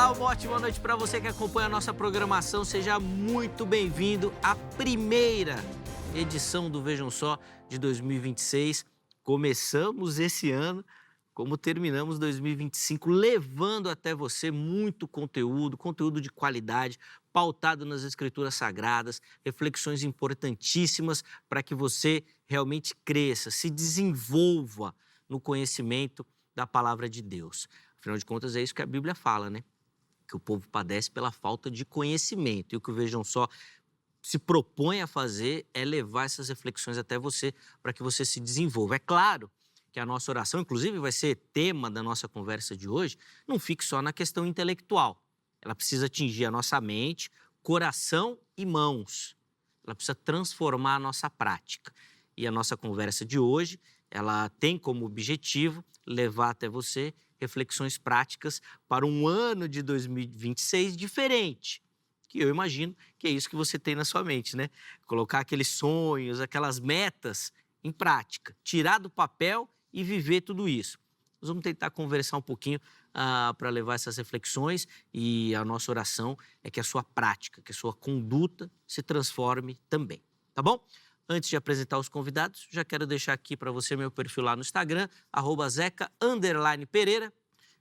Olá, uma ótima noite para você que acompanha a nossa programação. Seja muito bem-vindo à primeira edição do Vejam Só de 2026. Começamos esse ano, como terminamos 2025, levando até você muito conteúdo de qualidade, pautado nas Escrituras Sagradas, reflexões importantíssimas para que você realmente cresça, se desenvolva no conhecimento da palavra de Deus. Afinal de contas, é isso que a Bíblia fala, né? Que o povo padece pela falta de conhecimento. E o que o Vejam Só se propõe a fazer é levar essas reflexões até você, para que você se desenvolva. É claro que a nossa oração, inclusive, vai ser tema da nossa conversa de hoje, não fique só na questão intelectual. Ela precisa atingir a nossa mente, coração e mãos. Ela precisa transformar a nossa prática. E a nossa conversa de hoje, ela tem como objetivo levar até você reflexões práticas para um ano de 2026 diferente, que eu imagino que é isso que você tem na sua mente, né? Colocar aqueles sonhos, aquelas metas em prática, tirar do papel e viver tudo isso. Nós vamos tentar conversar um pouquinho para levar essas reflexões, e a nossa oração é que a sua prática, que a sua conduta se transforme também, tá bom? Antes de apresentar os convidados, já quero deixar aqui para você meu perfil lá no Instagram, @zeca_pereira.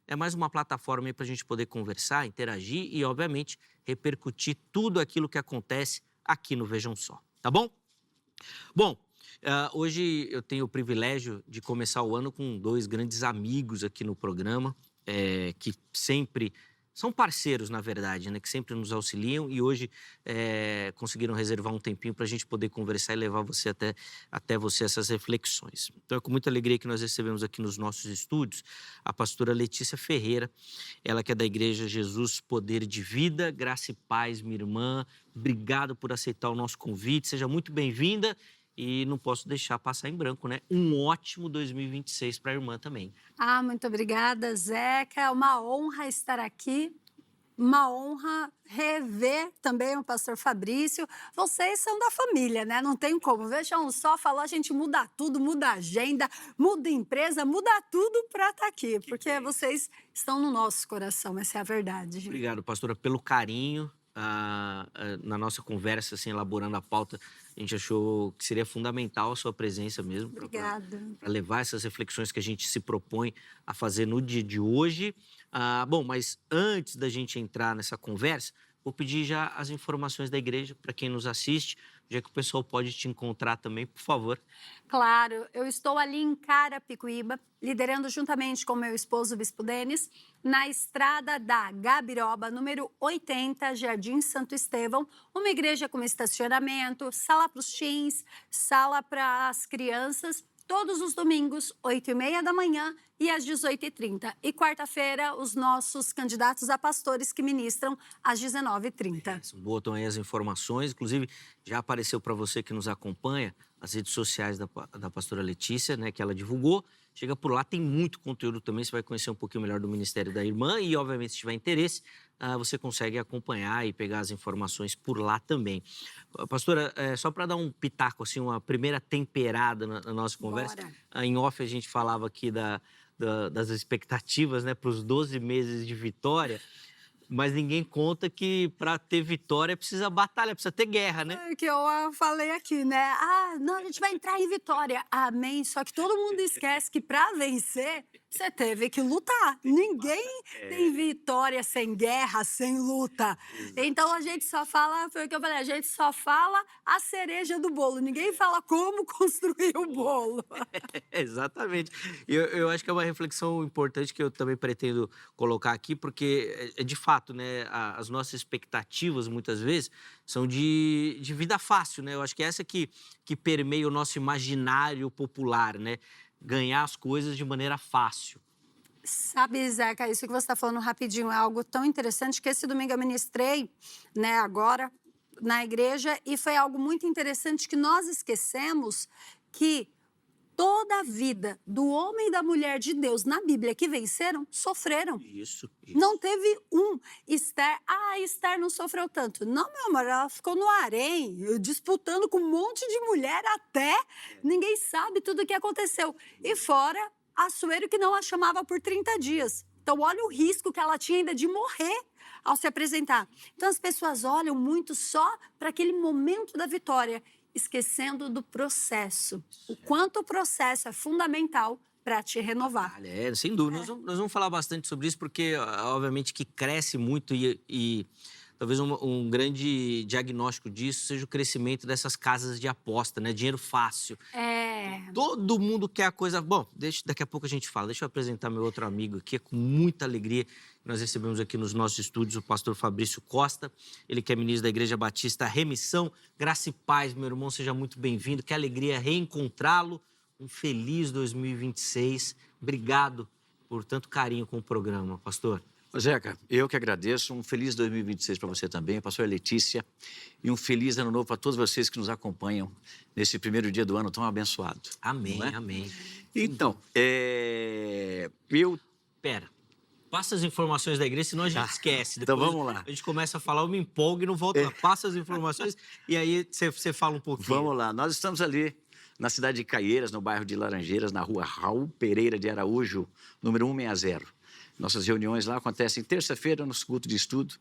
É mais uma plataforma aí para a gente poder conversar, interagir e, obviamente, repercutir tudo aquilo que acontece aqui no Vejam Só, tá bom? Bom, hoje eu tenho o privilégio de começar o ano com dois grandes amigos aqui no programa, que sempre são parceiros, na verdade, né? Que sempre nos auxiliam, e hoje conseguiram reservar um tempinho para a gente poder conversar e levar você até você essas reflexões. Então é com muita alegria que nós recebemos aqui nos nossos estúdios a pastora Letícia Ferreira, ela que é da Igreja Jesus Poder de Vida. Graça e paz, minha irmã. Obrigado por aceitar o nosso convite, seja muito bem-vinda. E não posso deixar passar em branco, né? Um ótimo 2026 para a irmã também. Muito obrigada, Zeca. É uma honra estar aqui, uma honra rever também o pastor Fabrício. Vocês são da família, né? Não tem como. Vejam só, falou, a gente muda tudo, muda a agenda, muda a empresa, muda tudo para estar aqui, porque vocês estão no nosso coração, essa é a verdade. Obrigado, pastora, pelo carinho. Na nossa conversa, assim, elaborando a pauta, a gente achou que seria fundamental a sua presença mesmo para levar essas reflexões que a gente se propõe a fazer no dia de hoje. Bom, mas antes da gente entrar nessa conversa, vou pedir já as informações da igreja para quem nos assiste, já que o pessoal pode te encontrar também, por favor. Claro, eu estou ali em Carapicuíba, liderando juntamente com meu esposo, o Bispo Denis, na estrada da Gabiroba, número 80, Jardim Santo Estevão, uma igreja com estacionamento, sala para os teens, sala para as crianças, todos os domingos, 8h30 da manhã e às 18h30. E quarta-feira, os nossos candidatos a pastores que ministram às 19h30. Botam aí as informações, inclusive já apareceu para você que nos acompanha as redes sociais da pastora Letícia, né, que ela divulgou. Chega por lá, tem muito conteúdo também, você vai conhecer um pouquinho melhor do ministério da irmã e, obviamente, se tiver interesse, você consegue acompanhar e pegar as informações por lá também. Pastora, só para dar um pitaco, assim, uma primeira temperada na nossa conversa, em off a gente falava aqui das expectativas, né, para os 12 meses de vitória, mas ninguém conta que para ter vitória precisa batalha, precisa ter guerra, né? É que eu falei aqui, né? Não, a gente vai entrar em vitória. Amém. Só que todo mundo esquece que para vencer, você teve que lutar. Ninguém tem vitória sem guerra, sem luta. Então a gente só fala, foi o que eu falei, a gente só fala a cereja do bolo. Ninguém fala como construir o bolo. Exatamente. Eu acho que é uma reflexão importante que eu também pretendo colocar aqui, porque de fato, né, as nossas expectativas muitas vezes são de vida fácil, né? Eu acho que é essa que permeia o nosso imaginário popular, né? Ganhar as coisas de maneira fácil. Sabe, Zeca, isso que você está falando rapidinho é algo tão interessante que esse domingo eu ministrei, né, agora na igreja, e foi algo muito interessante que nós esquecemos que toda a vida do homem e da mulher de Deus na Bíblia que venceram, sofreram. Isso. Não teve um. Esther não sofreu tanto. Não, meu amor, ela ficou no harém, disputando com um monte de mulher até ninguém sabe tudo o que aconteceu. E fora Assuero, que não a chamava por 30 dias. Então, olha o risco que ela tinha ainda de morrer ao se apresentar. Então, as pessoas olham muito só para aquele momento da vitória, esquecendo do processo. O quanto o processo é fundamental para te renovar. Sem dúvida. Nós vamos falar bastante sobre isso, porque, obviamente, que cresce muito e talvez um grande diagnóstico disso seja o crescimento dessas casas de aposta, né? Dinheiro fácil. Todo mundo quer a coisa... Bom, daqui a pouco a gente fala. Deixa eu apresentar meu outro amigo aqui, com muita alegria. Nós recebemos aqui nos nossos estúdios o pastor Fabrício Costa, ele que é ministro da Igreja Batista Remissão. Graça e paz, meu irmão, seja muito bem-vindo. Que alegria reencontrá-lo. Um feliz 2026. Obrigado por tanto carinho com o programa, pastor. Zeca, eu que agradeço. Um feliz 2026 para você também, pastora Letícia. E um feliz ano novo para todos vocês que nos acompanham nesse primeiro dia do ano tão abençoado. Amém, amém. Então, Pera, passa as informações da igreja, senão a gente esquece. Então Depois vamos lá. A gente começa a falar, eu me empolgo e não volto lá. Passa as informações e aí você fala um pouquinho. Vamos lá. Nós estamos ali na cidade de Caieiras, no bairro de Laranjeiras, na rua Raul Pereira de Araújo, número 160. Nossas reuniões lá acontecem terça-feira, no culto de estudo,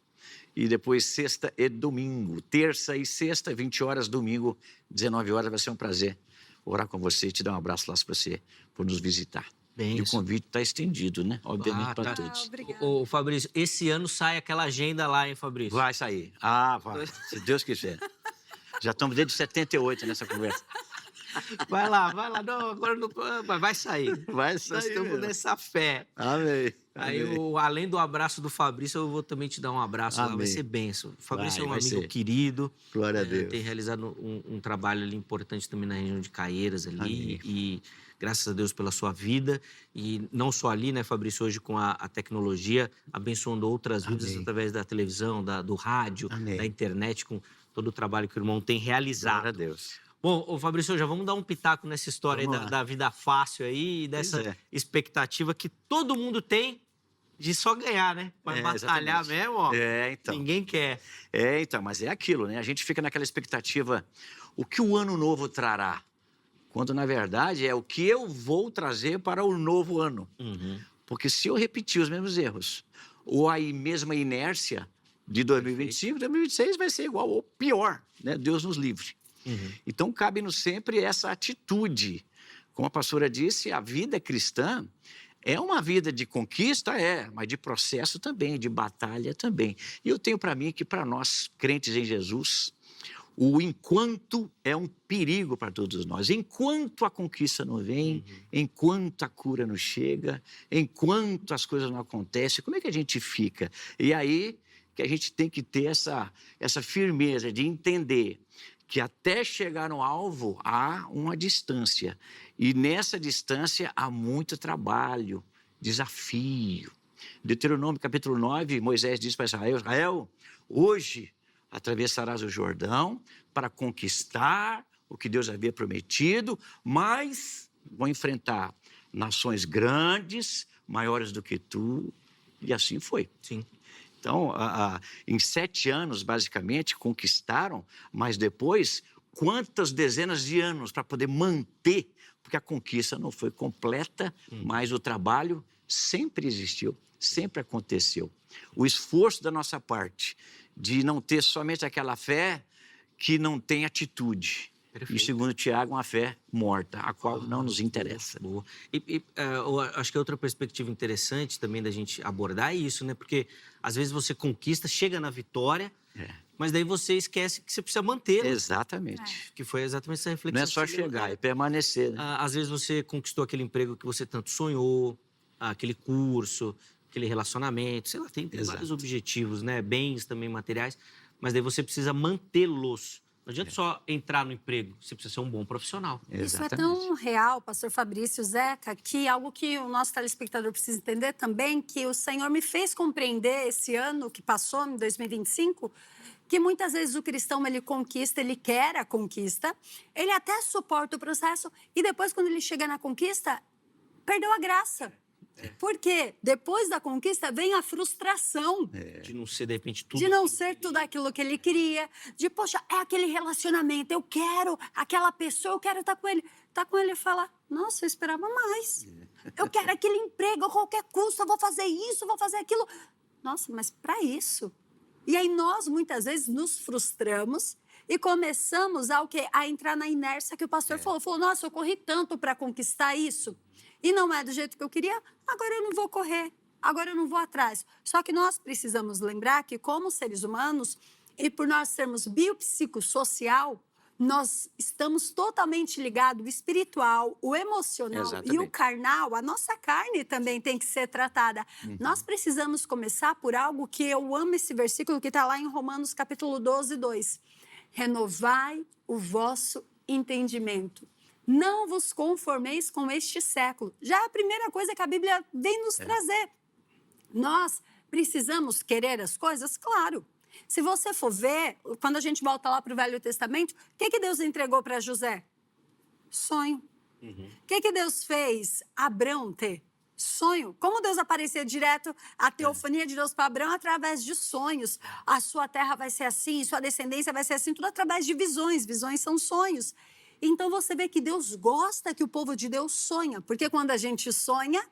e depois sexta e domingo. Terça e sexta, 20 horas, domingo, 19 horas. Vai ser um prazer orar com você e te dar um abraço lá para você, por nos visitar. Bem, e o convite está estendido, né? Obviamente para todos. Ô, Fabrício, esse ano sai aquela agenda lá, hein, Fabrício? Vai sair. Vai. Se Deus quiser. Já estamos desde 78 nessa conversa. Vai lá. Não, agora não... Vai sair. Vai sair. Nós estamos nessa fé. Amém. Aí, além do abraço do Fabrício, eu vou também te dar um abraço lá, vai ser bênção. O Fabrício é um amigo querido. Glória a Deus. Tem realizado um trabalho ali importante também na região de Caieiras ali. Amém. E graças a Deus pela sua vida. E não só ali, né, Fabrício, hoje com a tecnologia, abençoando outras vidas através da televisão, do rádio, da internet, com todo o trabalho que o irmão tem realizado. Glória a Deus. Bom, Fabrício, já vamos dar um pitaco nessa história aí da vida fácil aí, dessa expectativa que todo mundo tem de só ganhar, né? Mas batalhar exatamente. mesmo, ó, então. ninguém quer. Então, mas é aquilo, né? A gente fica naquela expectativa, o que o ano novo trará? Quando, na verdade, é o que eu vou trazer para o novo ano. Porque se eu repetir os mesmos erros, ou a mesma inércia de 2025, 2026 vai ser igual ou pior, né? Deus nos livre. Então, cabe-nos sempre essa atitude. Como a pastora disse, a vida cristã é uma vida de conquista, mas de processo também, de batalha também. E eu tenho para mim que, para nós, crentes em Jesus, o enquanto é um perigo para todos nós. Enquanto a conquista não vem, enquanto a cura não chega, enquanto as coisas não acontecem, como é que a gente fica? E aí que a gente tem que ter essa firmeza de entender que até chegar no alvo há uma distância. E nessa distância há muito trabalho, desafio. Deuteronômio capítulo 9, Moisés diz para Israel, Israel, hoje atravessarás o Jordão para conquistar o que Deus havia prometido, mas vão enfrentar nações grandes, maiores do que tu, e assim foi. Sim. Então, em 7 anos, basicamente, conquistaram, mas depois, quantas dezenas de anos para poder manter, porque a conquista não foi completa, mas o trabalho sempre existiu, sempre aconteceu. O esforço da nossa parte de não ter somente aquela fé que não tem atitude. Perfeito. E segundo Tiago, uma fé morta, a qual não nos interessa. Boa. Eu acho que outra perspectiva interessante também da gente abordar é isso, né? Porque às vezes você conquista, chega na vitória, mas daí você esquece que você precisa manter. Exatamente. Que foi exatamente essa reflexão. Não é só chegar, é permanecer. Né? Às vezes você conquistou aquele emprego que você tanto sonhou, aquele curso, aquele relacionamento, sei lá, tem vários objetivos, né? Bens também materiais, mas daí você precisa mantê-los. Não adianta só entrar no emprego, você precisa ser um bom profissional. Exatamente. Isso é tão real, pastor Fabrício, Zeca, que algo que o nosso telespectador precisa entender também, que o Senhor me fez compreender esse ano que passou, em 2025, que muitas vezes o cristão, ele conquista, ele quer a conquista, ele até suporta o processo e depois, quando ele chega na conquista, perdeu a graça. Porque depois da conquista vem a frustração. De não ser, de repente, tudo. De não ser tudo aquilo que ele queria. De, poxa, é aquele relacionamento, eu quero aquela pessoa, eu quero estar com ele. Estar com ele e falar, nossa, eu esperava mais. Eu quero aquele emprego a qualquer custo, eu vou fazer isso, vou fazer aquilo. Nossa, mas para isso? E aí nós, muitas vezes, nos frustramos e começamos a entrar na inércia que o pastor falou. Falou, nossa, eu corri tanto para conquistar isso e não é do jeito que eu queria, agora eu não vou correr, agora eu não vou atrás. Só que nós precisamos lembrar que, como seres humanos, e por nós sermos biopsicossocial, nós estamos totalmente ligados, o espiritual, o emocional Exatamente. e o carnal, a nossa carne também tem que ser tratada. Nós precisamos começar por algo que eu amo esse versículo que está lá em Romanos capítulo 12, 2. Renovai o vosso entendimento. Não vos conformeis com este século. Já é a primeira coisa que a Bíblia vem nos trazer. Nós precisamos querer as coisas? Claro. Se você for ver, quando a gente volta lá para o Velho Testamento, o que Deus entregou para José? Sonho. O que Deus fez Abrão ter? Sonho. Como Deus aparecia direto, a teofania de Deus para Abrão através de sonhos. A sua terra vai ser assim, sua descendência vai ser assim, tudo através de visões. Visões são sonhos. Então você vê que Deus gosta que o povo de Deus sonha, porque quando a gente sonha,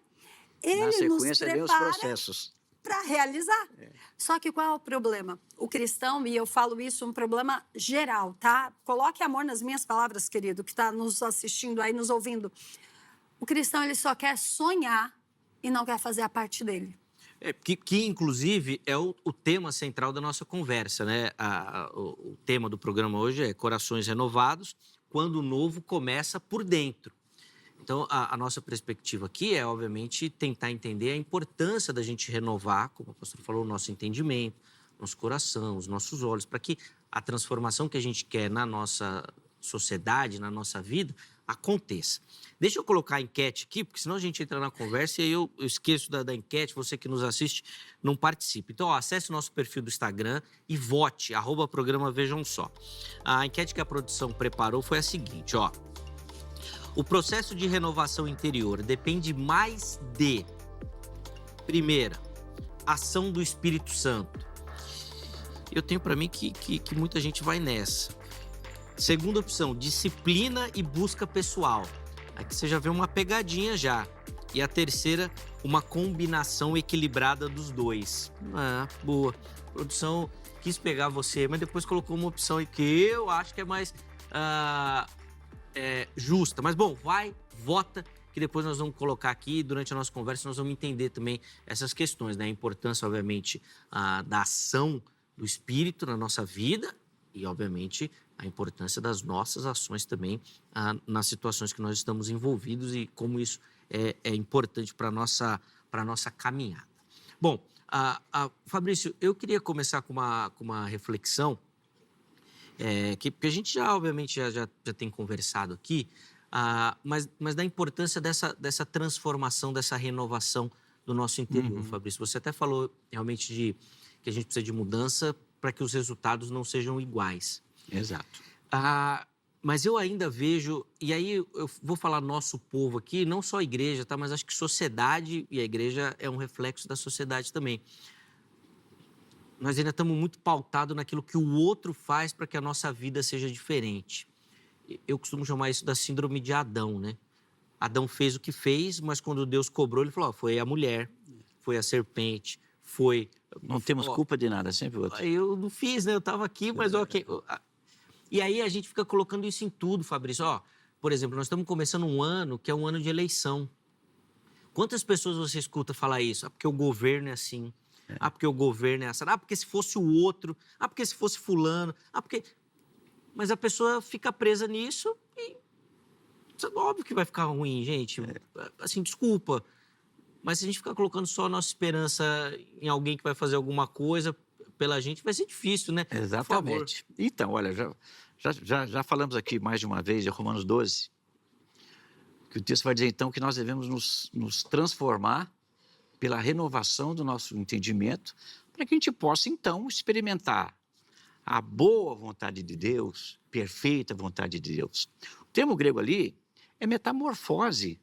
Ele nos vem os prepara processos. para realizar. Só que qual é o problema? O cristão, e eu falo isso, um problema geral, tá? Coloque amor nas minhas palavras, querido, que está nos assistindo aí, nos ouvindo. O cristão, ele só quer sonhar e não quer fazer a parte dele. Que inclusive, é o tema central da nossa conversa, né? O tema do programa hoje é Corações Renovados, quando o novo começa por dentro. Então, a nossa perspectiva aqui é, obviamente, tentar entender a importância da gente renovar, como o pastor falou, o nosso entendimento, nosso coração, os nossos olhos, para que a transformação que a gente quer na nossa sociedade, na nossa vida, aconteça. Deixa eu colocar a enquete aqui, porque senão a gente entra na conversa e aí eu esqueço da enquete, você que nos assiste não participa. Então, acesse o nosso perfil do Instagram e vote, @programa Vejam Só. A enquete que a produção preparou foi a seguinte, ó. O processo de renovação interior depende mais de, primeira, ação do Espírito Santo. Eu tenho para mim que muita gente vai nessa. Segunda opção, disciplina e busca pessoal. Aqui você já vê uma pegadinha já. E a terceira, uma combinação equilibrada dos dois. Boa. A produção quis pegar você, mas depois colocou uma opção aí que eu acho que é mais justa. Mas, bom, vota, que depois nós vamos colocar aqui, durante a nossa conversa, nós vamos entender também essas questões, né? A importância, obviamente, da ação do Espírito na nossa vida e, obviamente, a importância das nossas ações também nas situações que nós estamos envolvidos e como isso é importante para a nossa caminhada. Bom, Fabrício, eu queria começar com uma reflexão, porque a gente já, obviamente, já tem conversado aqui, mas da importância dessa transformação, dessa renovação do nosso interior, Fabrício. Você até falou realmente que a gente precisa de mudança para que os resultados não sejam iguais. Exato. Mas eu ainda vejo, e aí eu vou falar nosso povo aqui, não só a igreja, tá? Mas acho que sociedade, e a igreja é um reflexo da sociedade também. Nós ainda estamos muito pautados naquilo que o outro faz para que a nossa vida seja diferente. Eu costumo chamar isso da síndrome de Adão, né? Adão fez o que fez, mas quando Deus cobrou, ele falou, foi a mulher, foi a serpente, foi... Não temos culpa de nada, sempre o outro. Eu não fiz, né? Eu estava aqui, mas ok. E aí a gente fica colocando isso em tudo, Fabrício. Por exemplo, nós estamos começando um ano que é um ano de eleição. Quantas pessoas você escuta falar isso? Porque o governo é assim. Porque o governo é assim. Porque se fosse o outro. Porque se fosse fulano. Porque... Mas a pessoa fica presa nisso e... Óbvio que vai ficar ruim, gente. Assim, desculpa. Mas se a gente ficar colocando só a nossa esperança em alguém que vai fazer alguma coisa pela gente, vai ser difícil, né? Exatamente. Então, olha, já falamos aqui mais de uma vez, em Romanos 12, que o texto vai dizer, então, que nós devemos nos transformar pela renovação do nosso entendimento, para que a gente possa, então, experimentar a boa vontade de Deus, perfeita vontade de Deus. O termo grego ali é metamorfose.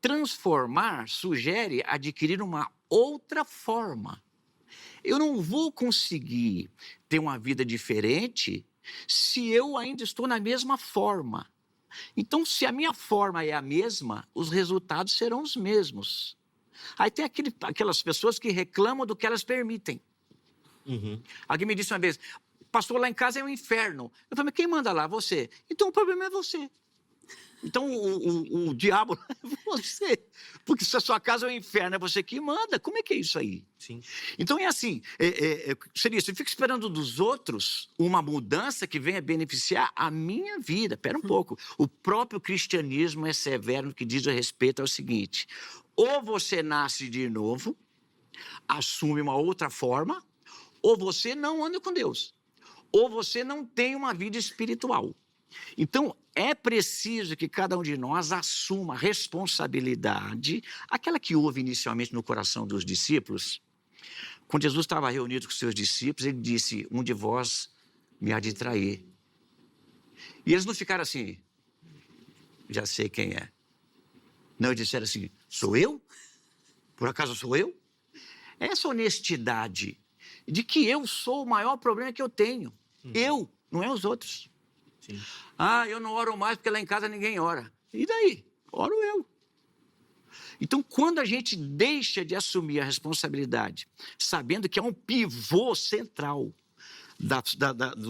Transformar sugere adquirir uma outra forma. Eu não vou conseguir ter uma vida diferente se eu ainda estou na mesma forma. Então, se a minha forma é a mesma, os resultados serão os mesmos. Aí tem aquelas pessoas que reclamam do que elas permitem. Uhum. Alguém me disse uma vez, pastor, lá em casa é um inferno. Eu falei, mas quem manda lá? Você. Então o problema é você. Então o diabo é você. Porque se a sua casa é um inferno, é você que manda. Como é que é isso aí? Sim. Então é assim, seria isso, eu fico esperando dos outros uma mudança que venha beneficiar a minha vida. Espera um pouco, o próprio cristianismo é severo no que diz a respeito ao seguinte, ou você nasce de novo, assume uma outra forma, ou você não anda com Deus, ou você não tem uma vida espiritual. Então, é preciso que cada um de nós assuma a responsabilidade, aquela que houve inicialmente no coração dos discípulos. Quando Jesus estava reunido com seus discípulos, ele disse, um de vós me há de trair. E eles não ficaram assim, já sei quem é. Não, eles disseram assim, sou eu? Por acaso sou eu? Essa honestidade de que eu sou o maior problema que eu tenho. Eu, não é os outros. Sim. Ah, eu não oro mais porque lá em casa ninguém ora. E daí? Oro eu. Então, quando a gente deixa de assumir a responsabilidade, sabendo que é um pivô central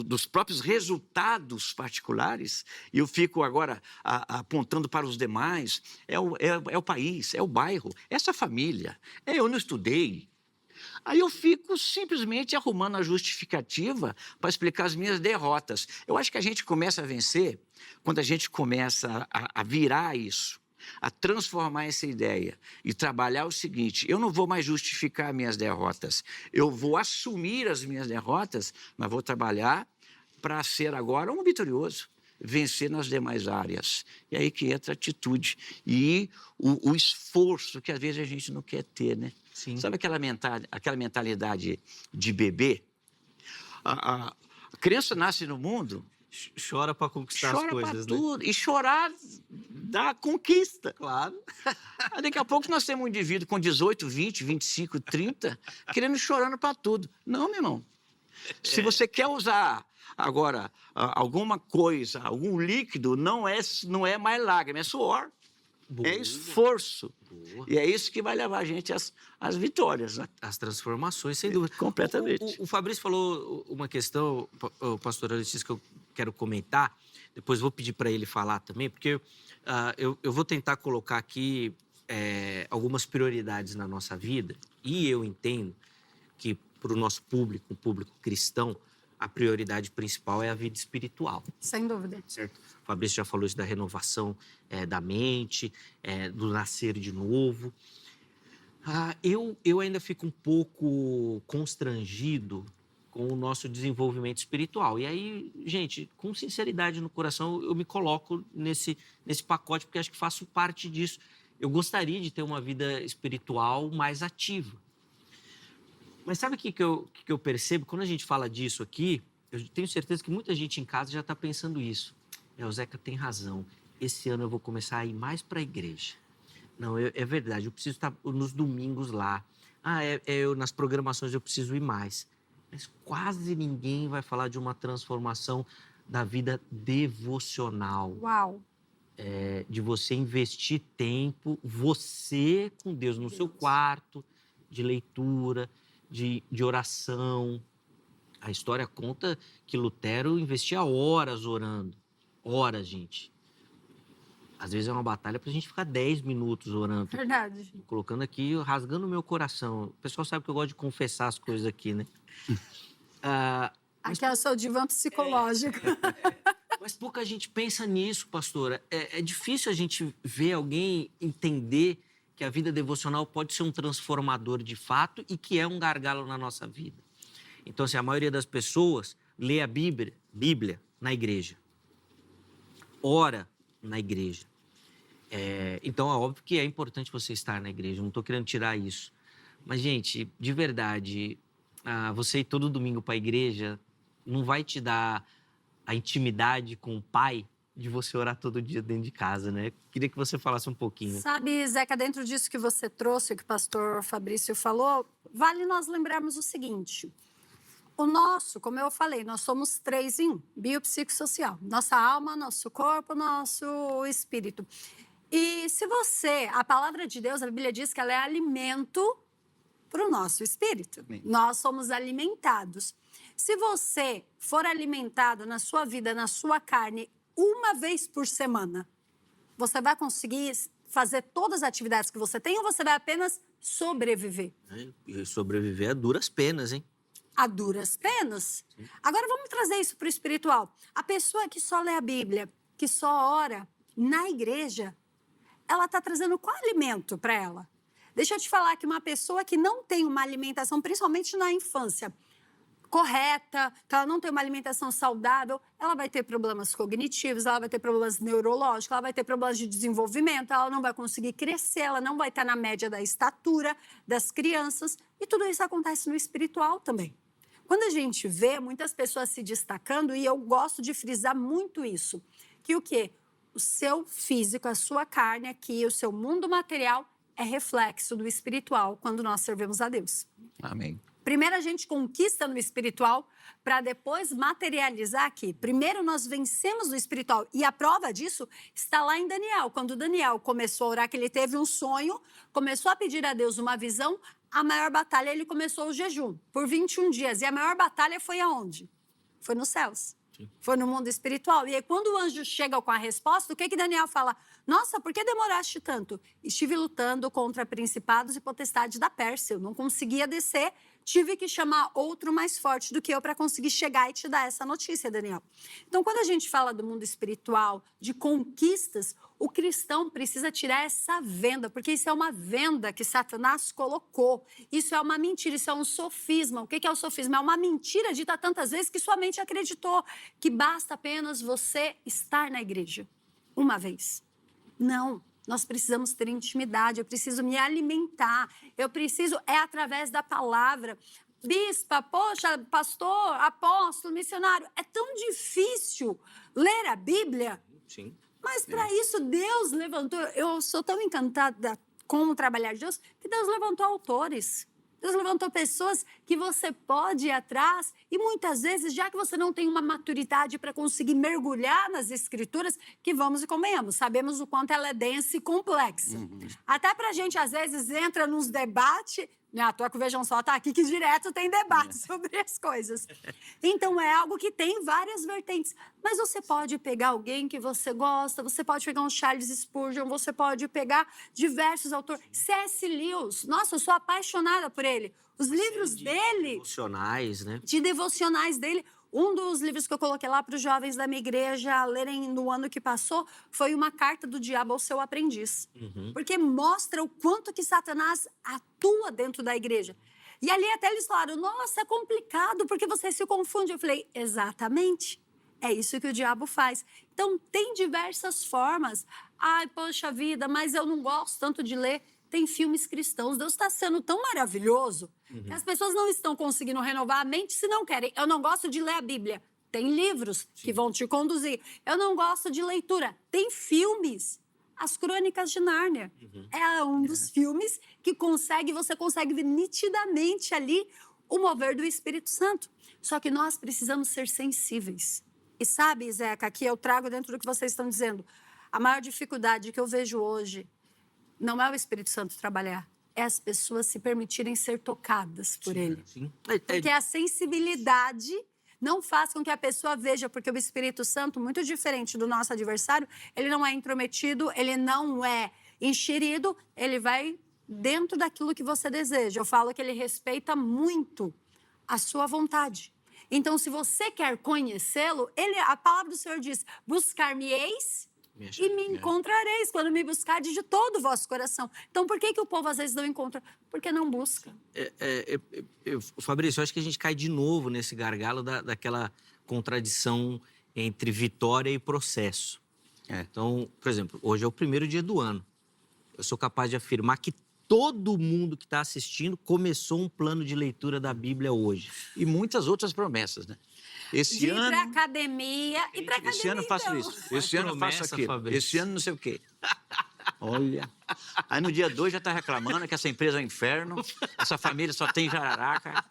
dos próprios resultados particulares, e eu fico agora apontando para os demais, é o país, é o bairro, essa família, eu não estudei. Aí eu fico simplesmente arrumando a justificativa para explicar as minhas derrotas. Eu acho que a gente começa a vencer quando a gente começa a virar isso, a transformar essa ideia e trabalhar o seguinte, eu não vou mais justificar minhas derrotas, eu vou assumir as minhas derrotas, mas vou trabalhar para ser agora um vitorioso, vencer nas demais áreas. E aí que entra a atitude e o esforço que às vezes a gente não quer ter, né? Sim. Sabe aquela mentalidade de bebê? A criança nasce no mundo, Chora para conquistar as chora coisas, para né? tudo. E chorar dá conquista. Claro. Aí daqui a pouco nós temos um indivíduo com 18, 20, 25, 30, querendo chorando para tudo. Não, meu irmão. Se você quer usar agora alguma coisa, algum líquido, não é mais lágrima, é suor. Boa. É esforço. Boa. E é isso que vai levar a gente às vitórias, né? As transformações, sem dúvida. Completamente. O Fabrício falou uma questão, o pastor Alex, que eu quero comentar, depois vou pedir para ele falar também, porque eu vou tentar colocar aqui algumas prioridades na nossa vida, e eu entendo que para o nosso público, o público cristão, a prioridade principal é a vida espiritual. Sem dúvida. Certo? O Fabrício já falou isso da renovação da mente, do nascer de novo. Eu ainda fico um pouco constrangido com o nosso desenvolvimento espiritual. E aí, gente, com sinceridade no coração, eu me coloco nesse pacote, porque acho que faço parte disso. Eu gostaria de ter uma vida espiritual mais ativa. Mas sabe o que eu percebo? Quando a gente fala disso aqui, eu tenho certeza que muita gente em casa já está pensando isso. O Zeca tem razão. Esse ano eu vou começar a ir mais para a igreja. Não, é verdade, eu preciso estar nos domingos lá. Nas programações eu preciso ir mais. Mas quase ninguém vai falar de uma transformação da vida devocional. Uau! De você investir tempo, você com Deus, no seu quarto, de leitura, de oração. A história conta que Lutero investia horas orando. Horas, gente. Às vezes é uma batalha para a gente ficar 10 minutos orando. Verdade. Tô colocando aqui, rasgando o meu coração. O pessoal sabe que eu gosto de confessar as coisas aqui, né? Aqui é o seu divã psicológico. Mas pouca gente pensa nisso, pastora. É difícil a gente ver alguém entender que a vida devocional pode ser um transformador de fato e que é um gargalo na nossa vida. Então, assim, a maioria das pessoas lê a Bíblia na igreja. Ora na igreja. Então, é óbvio que é importante você estar na igreja, não estou querendo tirar isso. Mas, gente, de verdade, você ir todo domingo para a igreja não vai te dar a intimidade com o Pai de você orar todo dia dentro de casa, né? Queria que você falasse um pouquinho. Sabe, Zeca, dentro disso que você trouxe, que o pastor Fabrício falou, vale nós lembrarmos o seguinte. O nosso, como eu falei, nós somos 3 em 1, biopsicossocial. Nossa alma, nosso corpo, nosso espírito. E se você, a palavra de Deus, a Bíblia diz que ela é alimento para o nosso espírito. Amém. Nós somos alimentados. Se você for alimentado na sua vida, na sua carne, uma vez por semana, você vai conseguir fazer todas as atividades que você tem ou você vai apenas sobreviver? E sobreviver a duras penas, hein? A duras penas. Agora vamos trazer isso para o espiritual. A pessoa que só lê a Bíblia, que só ora na igreja, ela está trazendo qual alimento para ela? Deixa eu te falar que uma pessoa que não tem uma alimentação, principalmente na infância, correta, que ela não tem uma alimentação saudável, ela vai ter problemas cognitivos, ela vai ter problemas neurológicos, ela vai ter problemas de desenvolvimento, ela não vai conseguir crescer, ela não vai estar na média da estatura das crianças. E tudo isso acontece no espiritual também. Quando a gente vê muitas pessoas se destacando, e eu gosto de frisar muito isso, que o quê? O seu físico, a sua carne aqui, o seu mundo material é reflexo do espiritual quando nós servimos a Deus. Amém. Primeiro a gente conquista no espiritual para depois materializar aqui. Primeiro nós vencemos no espiritual. E a prova disso está lá em Daniel. Quando Daniel começou a orar, que ele teve um sonho, começou a pedir a Deus uma visão, a maior batalha ele começou o jejum por 21 dias. E a maior batalha foi aonde? Foi nos céus. Foi no mundo espiritual. E aí, quando o anjo chega com a resposta, o que Daniel fala? Nossa, por que demoraste tanto? Estive lutando contra principados e potestades da Pérsia. Eu não conseguia descer. Tive que chamar outro mais forte do que eu para conseguir chegar e te dar essa notícia, Daniel. Então, quando a gente fala do mundo espiritual, de conquistas, o cristão precisa tirar essa venda, porque isso é uma venda que Satanás colocou. Isso é uma mentira, isso é um sofisma. O que é o sofisma? É uma mentira dita tantas vezes que sua mente acreditou que basta apenas você estar na igreja uma vez. Não. Nós precisamos ter intimidade, eu preciso me alimentar, eu preciso, é através da palavra. Bispa, poxa, pastor, apóstolo, missionário, é tão difícil ler a Bíblia. Sim. Mas para isso Deus levantou, eu sou tão encantada com o trabalhar de Deus, que Deus levantou autores. Deus levantou pessoas que você pode ir atrás e muitas vezes, já que você não tem uma maturidade para conseguir mergulhar nas escrituras, que vamos e convenhamos, sabemos o quanto ela é densa e complexa. Até para a gente, às vezes, entra nos debates, né? À toa que o Vejam Só está aqui, que direto tem debate sobre as coisas. Então, é algo que tem várias vertentes. Mas você pode pegar alguém que você gosta, você pode pegar um Charles Spurgeon, você pode pegar diversos autores. C.S. Lewis, nossa, eu sou apaixonada por ele. Os livros dele... Devocionais, né? De devocionais dele. Um dos livros que eu coloquei lá para os jovens da minha igreja lerem no ano que passou foi Uma Carta do Diabo ao Seu Aprendiz. Porque mostra o quanto que Satanás atua dentro da igreja. E ali até eles falaram, nossa, é complicado porque você se confunde. Eu falei, exatamente, é isso que o diabo faz. Então, tem diversas formas. Ai, poxa vida, mas eu não gosto tanto de ler. Tem filmes cristãos. Deus está sendo tão maravilhoso que as pessoas não estão conseguindo renovar a mente se não querem. Eu não gosto de ler a Bíblia. Tem livros que vão te conduzir. Eu não gosto de leitura. Tem filmes. As Crônicas de Nárnia. É um dos filmes que você consegue ver nitidamente ali o mover do Espírito Santo. Só que nós precisamos ser sensíveis. E sabe, Zeca, que eu trago dentro do que vocês estão dizendo, a maior dificuldade que eu vejo hoje não é o Espírito Santo trabalhar, é as pessoas se permitirem ser tocadas por ele. Sim. Porque a sensibilidade não faz com que a pessoa veja, porque o Espírito Santo, muito diferente do nosso adversário, ele não é intrometido, ele não é enxerido, ele vai dentro daquilo que você deseja. Eu falo que ele respeita muito a sua vontade. Então, se você quer conhecê-lo, a palavra do Senhor diz, buscar-me-eis e me encontrareis quando me buscardes de todo o vosso coração. Então, por que o povo às vezes não encontra? Porque não busca. Fabrício, eu acho que a gente cai de novo nesse gargalo daquela contradição entre vitória e processo. Então, por exemplo, hoje é o primeiro dia do ano. Eu sou capaz de afirmar que todo mundo que está assistindo começou um plano de leitura da Bíblia hoje. E muitas outras promessas, né? De ir para academia e para academia. Esse ano eu faço isso, esse ano eu faço aquilo, Fabrício. esse ano não sei o quê. Olha. Aí no dia 2 já está reclamando que essa empresa é um inferno, essa família só tem jararaca.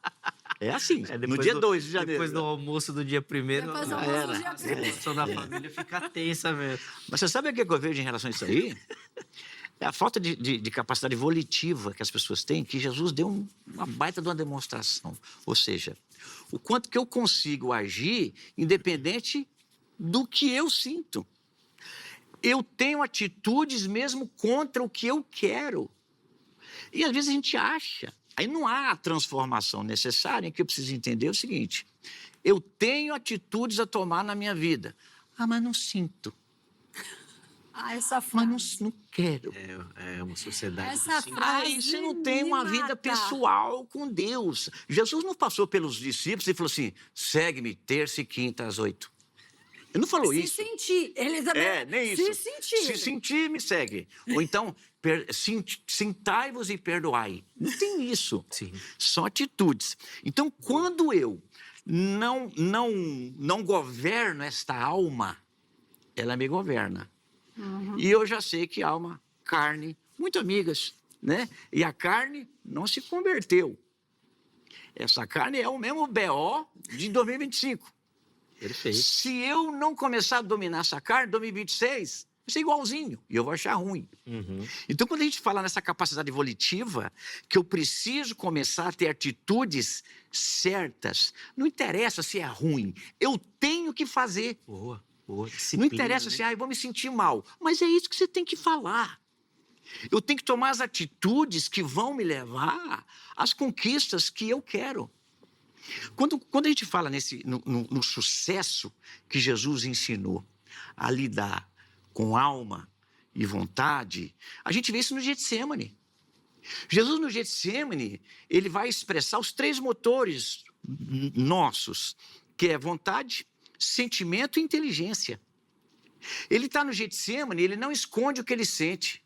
É assim, É, no dia 2 de janeiro. Depois do almoço do dia 1º, Depois do Já almoço do era. dia a situação da família fica tensa mesmo. Mas você sabe o que eu vejo em relação a isso aí? É a falta de capacidade volitiva que as pessoas têm, que Jesus deu uma baita de uma demonstração. Ou seja, o quanto que eu consigo agir independente do que eu sinto. Eu tenho atitudes mesmo contra o que eu quero. E às vezes a gente acha, aí não há a transformação necessária, em que eu preciso entender o seguinte: eu tenho atitudes a tomar na minha vida. Ah, mas não sinto. Essa Mas frase. não quero. É uma sociedade Essa do sim. frase Aí você não tem uma me vida mata. pessoal com Deus. Jesus não passou pelos discípulos e falou assim: segue-me terça e quinta às 8. Ele não falou Se isso. sentir. Ele também. Nem Se isso. sentir. Se sentir, me segue. Ou então, sentai-vos e perdoai. Não tem isso. Sim. São atitudes. Então, quando eu não governo esta alma, ela me governa. E eu já sei que alma, carne, muito amigas, né? E a carne não se converteu. Essa carne é o mesmo BO de 2025. Perfeito. Se eu não começar a dominar essa carne, 2026, vai ser igualzinho. E eu vou achar ruim. Uhum. Então, quando a gente fala nessa capacidade volitiva, que eu preciso começar a ter atitudes certas, não interessa se é ruim, eu tenho que fazer. Boa. Não Disciplina, interessa né? se, eu vou me sentir mal. Mas é isso que você tem que falar. Eu tenho que tomar as atitudes que vão me levar às conquistas que eu quero. Quando a gente fala no sucesso que Jesus ensinou a lidar com alma e vontade, a gente vê isso no Getsêmani. Jesus, no Getsêmani, ele vai expressar os 3 motores nossos, que é vontade, sentimento e inteligência. Ele está no Getsêmani, ele não esconde o que ele sente.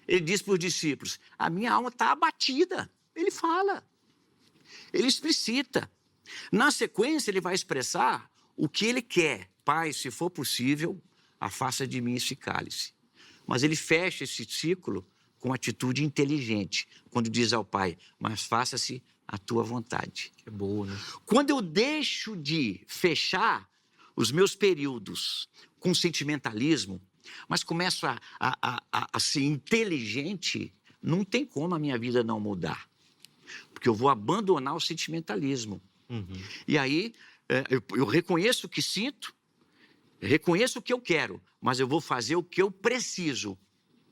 Ele diz para os discípulos: a minha alma está abatida. Ele fala, ele explicita. Na sequência, ele vai expressar o que ele quer. Pai, se for possível, afasta de mim esse cálice. Mas ele fecha esse ciclo com atitude inteligente, quando diz ao Pai: mas faça-se a tua vontade. É boa, né? Quando eu deixo de fechar os meus períodos com sentimentalismo, mas começo a ser inteligente, não tem como a minha vida não mudar. Porque eu vou abandonar o sentimentalismo. Uhum. E aí, eu reconheço o que sinto, reconheço o que eu quero, mas eu vou fazer o que eu preciso.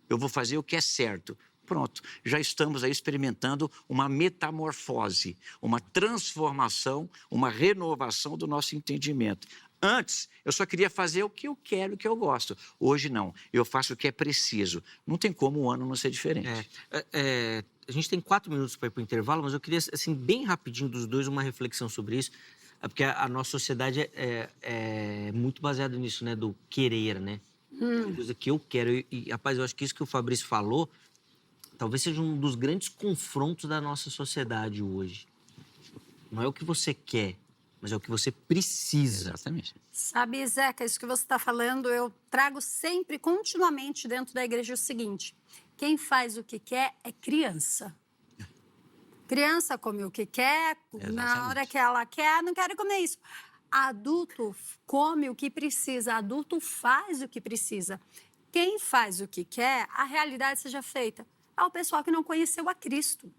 Eu vou fazer o que é certo. Pronto, já estamos aí experimentando uma metamorfose, uma transformação, uma renovação do nosso entendimento. Antes, eu só queria fazer o que eu quero, o que eu gosto. Hoje, não. Eu faço o que é preciso. Não tem como um ano não ser diferente. A gente tem 4 minutos para ir para o intervalo, mas eu queria, assim, bem rapidinho dos dois, uma reflexão sobre isso. Porque a nossa sociedade é muito baseada nisso, né? Do querer, né? Coisa que eu quero. E, rapaz, eu acho que isso que o Fabrício falou talvez seja um dos grandes confrontos da nossa sociedade hoje. Não é o que você quer, mas é o que você precisa. Exatamente. Sabe, Zeca, isso que você está falando, eu trago sempre, continuamente dentro da igreja o seguinte: quem faz o que quer é criança. Criança come o que quer, na hora que ela quer, não quero comer isso. Adulto come o que precisa, adulto faz o que precisa. Quem faz o que quer, a realidade seja feita. É o pessoal que não conheceu a Cristo.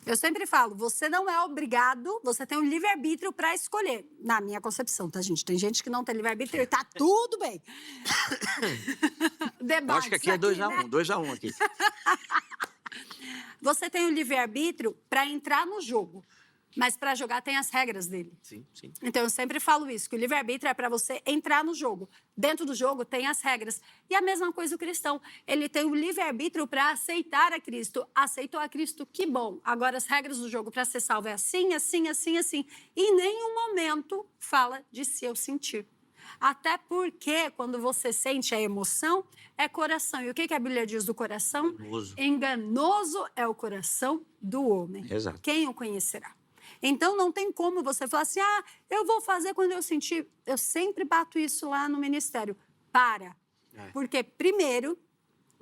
Eu sempre falo, você não é obrigado, você tem um livre-arbítrio para escolher. Na minha concepção, tá, gente? Tem gente que não tem livre-arbítrio e tá tudo bem. Eu acho que aqui é 2-1, 2-1 aqui. Você tem o livre-arbítrio para entrar no jogo, mas para jogar tem as regras dele. Sim, sim. Então, eu sempre falo isso, que o livre-arbítrio é para você entrar no jogo. Dentro do jogo tem as regras. E a mesma coisa o cristão. Ele tem o livre-arbítrio para aceitar a Cristo. Aceitou a Cristo, que bom. Agora, as regras do jogo para ser salvo é assim, assim, assim, assim. E em nenhum momento fala de se eu sentir. Até porque, quando você sente a emoção, é coração. E o que a Bíblia diz do coração? Enganoso. Enganoso é o coração do homem. Exato. Quem o conhecerá? Então, não tem como você falar assim, eu vou fazer quando eu sentir. Eu sempre bato isso lá no ministério. Para. Porque, primeiro,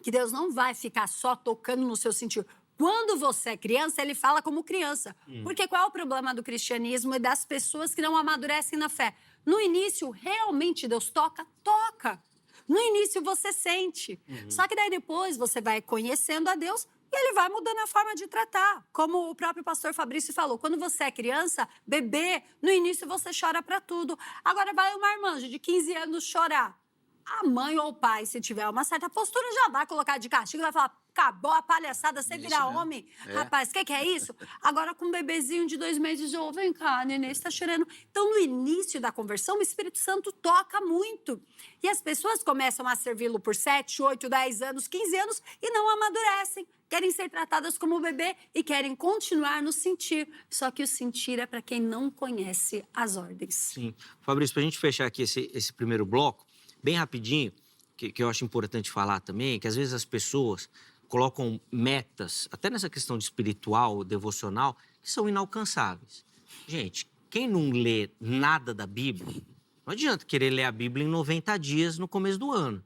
que Deus não vai ficar só tocando no seu sentir. Quando você é criança, ele fala como criança. Porque qual é o problema do cristianismo e das pessoas que não amadurecem na fé? No início, realmente Deus toca? Toca. No início você sente. Só que daí depois você vai conhecendo a Deus e ele vai mudando a forma de tratar. Como o próprio pastor Fabrício falou, quando você é criança, bebê, no início você chora pra tudo. Agora vai uma irmã de 15 anos chorar. A mãe ou o pai, se tiver uma certa postura, já vai colocar de castigo, vai falar, acabou a palhaçada, você vira homem. Rapaz, o que é isso? Agora com um bebezinho de 2 meses, vem cá, neném, você tá chorando. Então, no início da conversão, o Espírito Santo toca muito. E as pessoas começam a servi-lo por 7, 8, 10 anos, 15 anos e não amadurecem. Querem ser tratadas como bebê e querem continuar no sentir. Só que o sentir é para quem não conhece as ordens. Sim. Fabrício, para a gente fechar aqui esse primeiro bloco, bem rapidinho, que eu acho importante falar também, que às vezes as pessoas colocam metas, até nessa questão de espiritual, devocional, que são inalcançáveis. Gente, quem não lê nada da Bíblia, não adianta querer ler a Bíblia em 90 dias no começo do ano,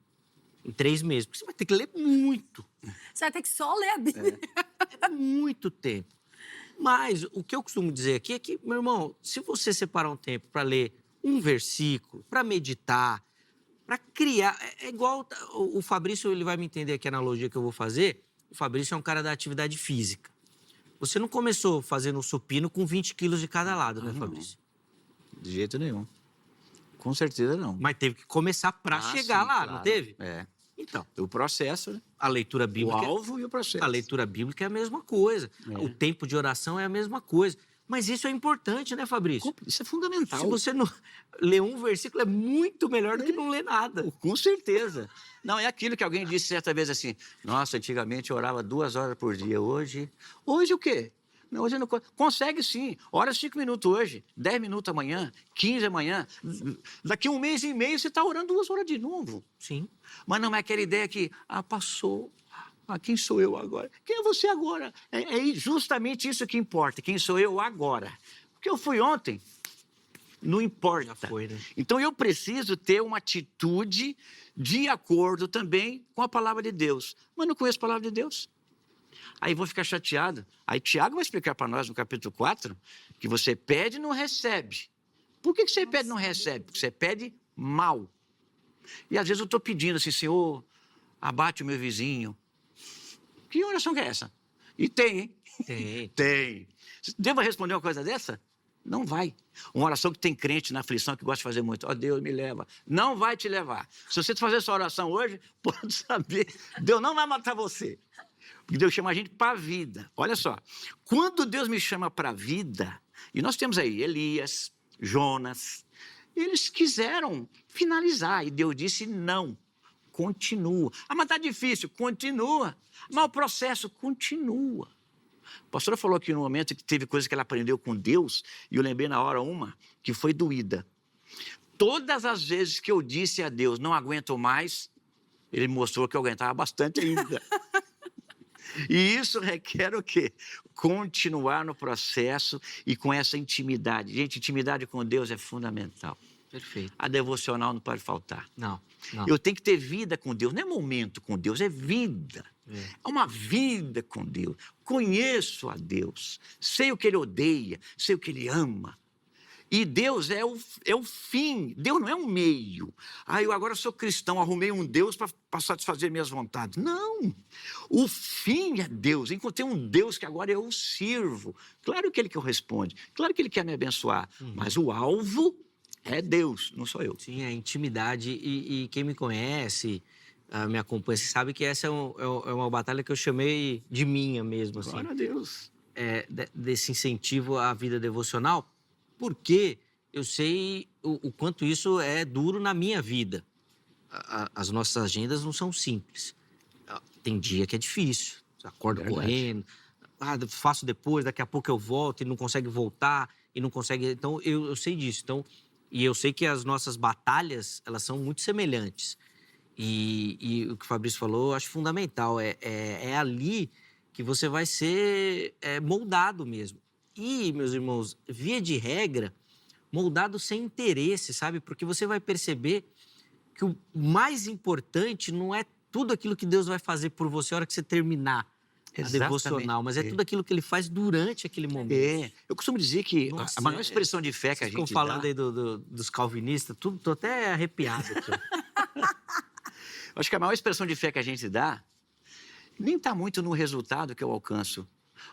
em 3 meses, porque você vai ter que ler muito. Você vai ter que só ler a Bíblia. É muito tempo. Mas o que eu costumo dizer aqui é que, meu irmão, se você separar um tempo para ler um versículo, para meditar, para criar... É igual o Fabrício, ele vai me entender aqui a analogia que eu vou fazer. O Fabrício é um cara da atividade física. Você não começou fazendo supino com 20 quilos de cada lado, né, Fabrício? De jeito nenhum. Com certeza não. Mas teve que começar para chegar sim, lá, claro. não teve? É. Então, O processo, né? a leitura O bíblica... alvo e o processo. A leitura bíblica é a mesma coisa. O tempo de oração é a mesma coisa. Mas isso é importante, né, Fabrício? Isso é fundamental. Se você não ler um versículo, é muito melhor do que não ler nada. Com certeza. Não, é aquilo que alguém disse certa vez assim, nossa, antigamente eu orava 2 horas por dia, hoje o quê? Não, hoje eu não consegue sim, ora 5 minutos hoje, 10 minutos amanhã, 15 amanhã, daqui 1 mês e meio você está orando 2 horas de novo. Sim. Mas não é aquela ideia que, passou, quem sou eu agora? Quem é você agora? É justamente isso que importa, quem sou eu agora. Porque eu fui ontem, não importa. Já foi, né? Então eu preciso ter uma atitude de acordo também com a palavra de Deus. Mas não conheço a palavra de Deus. Aí vou ficar chateado. Aí Tiago vai explicar para nós no capítulo 4 que você pede e não recebe. Por que você pede e não recebe? Porque você pede mal. E às vezes eu estou pedindo assim, Senhor, abate o meu vizinho. Que oração que é essa? E tem, hein? Tem. Tem. Devo responder uma coisa dessa? Não vai. Uma oração que tem crente na aflição que gosta de fazer muito. Ó, Deus me leva. Não vai te levar. Se você fazer essa oração hoje, pode saber, Deus não vai matar você. Porque Deus chama a gente para a vida. Olha só, quando Deus me chama para a vida, e nós temos aí Elias, Jonas, eles quiseram finalizar, e Deus disse não, continua. Mas está difícil, continua. Mas o processo continua. A pastora falou aqui no momento que teve coisa que ela aprendeu com Deus, e eu lembrei na hora uma que foi doída. Todas as vezes que eu disse a Deus, não aguento mais, ele mostrou que eu aguentava bastante ainda. E isso requer o quê? Continuar no processo e com essa intimidade. Gente, intimidade com Deus é fundamental. Perfeito. A devocional não pode faltar. Não. Eu tenho que ter vida com Deus. Não é momento com Deus, é vida. É uma vida com Deus. Conheço a Deus. Sei o que Ele odeia, sei o que Ele ama. E Deus é o fim. Deus não é um meio. Eu agora sou cristão, arrumei um Deus para satisfazer minhas vontades. Não. O fim é Deus. Encontrei um Deus que agora eu sirvo. Claro que Ele que eu responde. Claro que Ele quer me abençoar. Mas o alvo é Deus, não sou eu. Sim, é intimidade. E quem me conhece, me acompanha, você sabe que essa é uma batalha que eu chamei de minha mesmo. Assim. Glória a Deus. Desse incentivo à vida devocional. Porque eu sei o quanto isso é duro na minha vida. As nossas agendas não são simples. Tem dia que é difícil. Você acorda correndo, faço depois, daqui a pouco eu volto e não consegue voltar, e não consegue... Então, eu sei disso. Então, e eu sei que as nossas batalhas, elas são muito semelhantes. E o que o Fabrício falou, eu acho fundamental. É ali que você vai ser moldado mesmo. E, meus irmãos, via de regra, moldado sem interesse, sabe? Porque você vai perceber que o mais importante não é tudo aquilo que Deus vai fazer por você a hora que você terminar devocional, mas é tudo aquilo que ele faz durante aquele momento. Eu costumo dizer que Nossa, a maior expressão de fé que a Vocês ficam gente falando dá... aí dos calvinistas, tudo, tô até arrepiado aqui. Eu acho que a maior expressão de fé que a gente dá nem está muito no resultado que eu alcanço,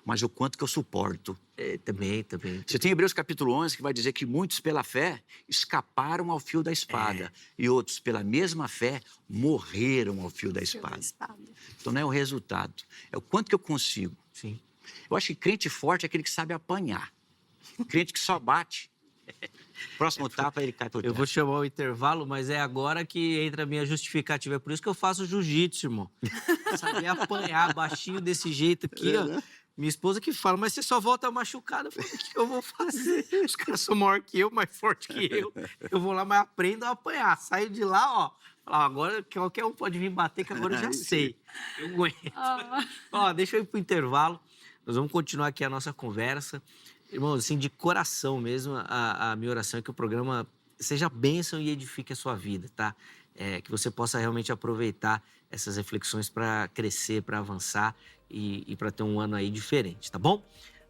mas o quanto que eu suporto. Também. Você tem Hebreus capítulo 11, que vai dizer que muitos pela fé escaparam ao fio da espada e outros pela mesma fé morreram ao fio da espada. Então não é o resultado, é o quanto que eu consigo. Sim. Eu acho que crente forte é aquele que sabe apanhar. Crente que só bate. Próximo tapa, ele cai por terra. Eu vou chamar o intervalo, mas é agora que entra a minha justificativa. É por isso que eu faço jiu-jitsu, irmão. Saber apanhar baixinho desse jeito aqui, ó. Minha esposa que fala, mas você só volta machucado. Eu falo, o que eu vou fazer? Os caras são maior que eu, mais forte que eu. Eu vou lá, mas aprendo a apanhar. Saio de lá, ó. Agora qualquer um pode vir bater, que agora eu já sei. Eu aguento. Ó, deixa eu ir pro intervalo. Nós vamos continuar aqui a nossa conversa. Irmão, assim, de coração mesmo, a minha oração é que o programa seja bênção e edifique a sua vida, tá? Que você possa realmente aproveitar essas reflexões para crescer, para avançar e para ter um ano aí diferente, tá bom?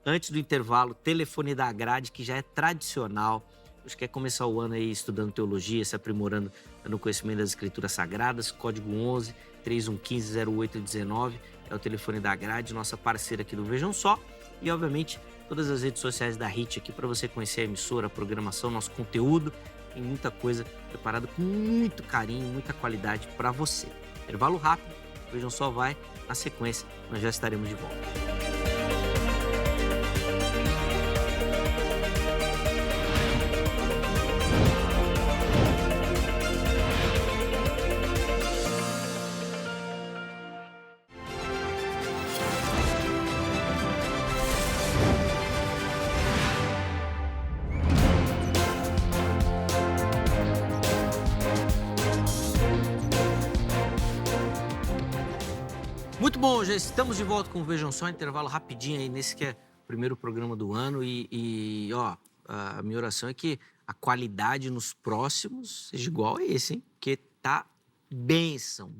Antes do intervalo, telefone da grade, que já é tradicional. Você quer começar o ano aí estudando teologia, se aprimorando no conhecimento das Escrituras Sagradas, código 11 3115 0819 é o telefone da grade, nossa parceira aqui do Vejam Só. E, obviamente, todas as redes sociais da HIT aqui para você conhecer a emissora, a programação, nosso conteúdo. Tem muita coisa preparada com muito carinho, muita qualidade para você. Intervalo rápido, Vejam Só vai. Na sequência, nós já estaremos de volta. Muito bom, já estamos de volta com o Vejam Só, intervalo rapidinho aí nesse que é o primeiro programa do ano ó, a minha oração é que a qualidade nos próximos seja igual a esse, hein? Porque tá bênção.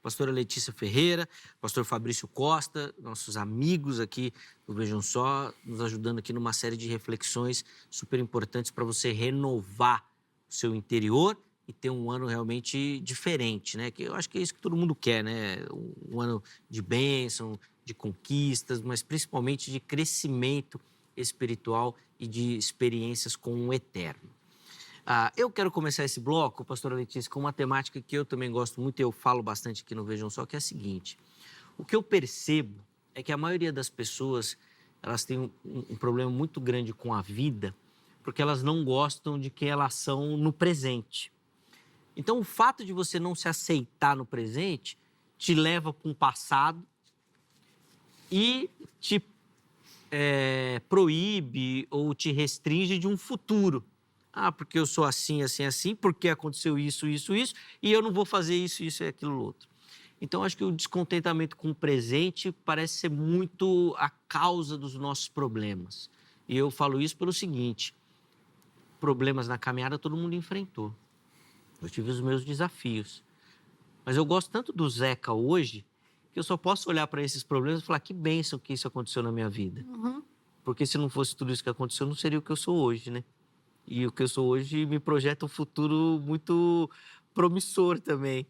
Pastora Letícia Ferreira, pastor Fabrício Costa, nossos amigos aqui do Vejam Só, nos ajudando aqui numa série de reflexões super importantes para você renovar o seu interior e ter um ano realmente diferente, né? Que eu acho que é isso que todo mundo quer, né? Um ano de bênção, de conquistas, mas principalmente de crescimento espiritual e de experiências com o eterno. Eu quero começar esse bloco, pastora Letícia, com uma temática que eu também gosto muito e eu falo bastante aqui no Vejam Só, que é a seguinte. O que eu percebo é que a maioria das pessoas, elas têm um problema muito grande com a vida, porque elas não gostam de quem elas são no presente. Então, o fato de você não se aceitar no presente te leva para um passado e te proíbe ou te restringe de um futuro. Porque eu sou assim, porque aconteceu isso, e eu não vou fazer isso e aquilo outro. Então, acho que o descontentamento com o presente parece ser muito a causa dos nossos problemas. E eu falo isso pelo seguinte, problemas na caminhada todo mundo enfrentou. Eu tive os meus desafios. Mas eu gosto tanto do Zeca hoje que eu só posso olhar para esses problemas e falar que bênção que isso aconteceu na minha vida. Porque se não fosse tudo isso que aconteceu, não seria o que eu sou hoje, né? E o que eu sou hoje me projeta um futuro muito promissor também.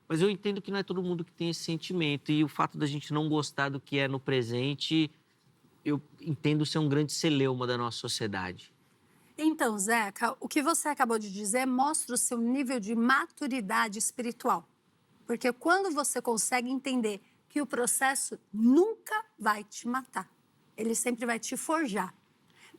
Mas eu entendo que não é todo mundo que tem esse sentimento. E o fato da gente não gostar do que é no presente, eu entendo ser um grande celeuma da nossa sociedade. Então, Zeca, o que você acabou de dizer mostra o seu nível de maturidade espiritual. Porque quando você consegue entender que o processo nunca vai te matar, ele sempre vai te forjar.